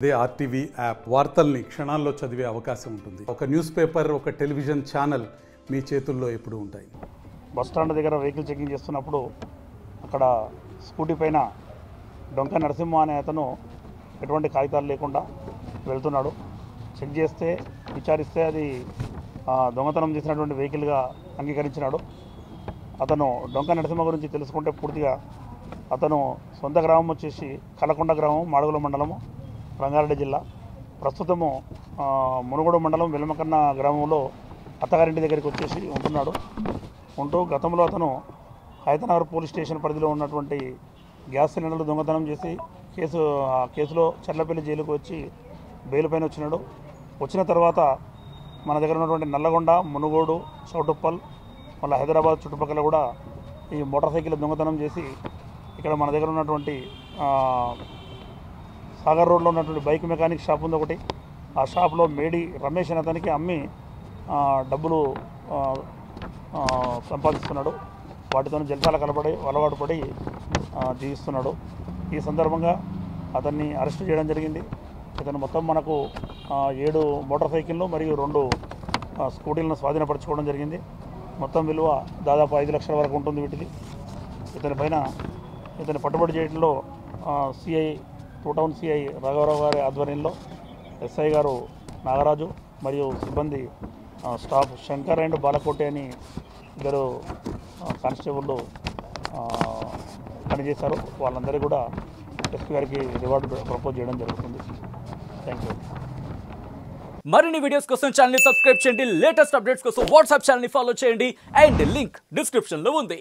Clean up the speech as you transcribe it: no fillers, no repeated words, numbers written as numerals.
అదే RTV app వార్తల్ని క్షణాల్లో చదివే అవకాశం ఉంటుంది. ఒక న్యూస్ పేపర్, ఒక టెలివిజన్ ఛానల్ మీ చేతుల్లో ఎప్పుడూ ఉంటాయి. బస్ స్టాండ్ దగ్గర వెహికల్ చెకింగ్ చేస్తున్నప్పుడు అక్కడ స్కూటీ పైన డొంక నరసింహ అనే అతను ఎటువంటి కాగితాలు లేకుండా వెళ్తున్నాడు. చెక్ చేస్తే విచారిస్తే అది దొంగతనం చేసినటువంటి వెహికల్గా అంగీకరించినాడు. అతను డొంక నరసింహ గురించి తెలుసుకుంటే పూర్తిగా అతను సొంత గ్రామం వచ్చేసి కలకొండ గ్రామం, మాడుగుల మండలము, రంగారెడ్డి జిల్లా. ప్రస్తుతము మునుగోడు మండలం వెల్మకన్న గ్రామంలో అత్తగారింటి దగ్గరికి వచ్చేసి ఉంటూ గతంలో అతను హైదరాబాద్ పోలీస్ స్టేషన్ పరిధిలో ఉన్నటువంటి గ్యాస్ సిలిండర్లు దొంగతనం చేసి కేసులో చర్లపల్లి జైలుకు వచ్చి బెయిల్ పైన వచ్చిన తర్వాత మన దగ్గర ఉన్నటువంటి నల్లగొండ, మునుగోడు, చౌటుప్పల్, మళ్ళీ హైదరాబాద్ చుట్టుపక్కల కూడా ఈ మోటార్ సైకిల్ దొంగతనం చేసి ఇక్కడ మన దగ్గర ఉన్నటువంటి సాగర్ రోడ్లో ఉన్నటువంటి బైక్ మెకానిక్ షాప్ ఉంది ఒకటి. ఆ షాప్లో మేడి రమేష్ అనే అతనికి అమ్మి డబ్బులు సంపాదిస్తున్నాడు. వాటితో జల్సాల అలవాటు పడి జీవిస్తున్నాడు. ఈ సందర్భంగా అతన్ని అరెస్ట్ చేయడం జరిగింది. ఇతను మొత్తం మనకు 7 మోటార్ సైకిళ్ళు మరియు 2 స్కూటీలను స్వాధీనపరచుకోవడం జరిగింది. మొత్తం విలువ దాదాపు 5 లక్షల వరకు ఉంటుంది వీటిది. ఇతని పట్టుబడి చేయడంలో టూ టౌన్ సిఐ రాఘవరావు గారి ఆధ్వర్యంలో ఎస్ఐ గారు నాగరాజు మరియు సిబ్బంది స్టాఫ్ శంకర్ అండ్ బాలకోటి అని 2 కానిస్టేబుళ్ళు పనిచేశారు. వాళ్ళందరూ కూడా ఎస్పీ గారికి రివార్డు ప్రపోజ్ చేయడం జరుగుతుంది. Thank you. మరిన్ని వీడియోస్ కోసం ఛానల్ ని సబ్స్క్రైబ్ చేయండి. లేటెస్ట్ అప్డేట్స్ కోసం వాట్సాప్ ఛానల్ ని ఫాలో చేయండి. అండ్ లింక్ డిస్క్రిప్షన్ లో ఉంది.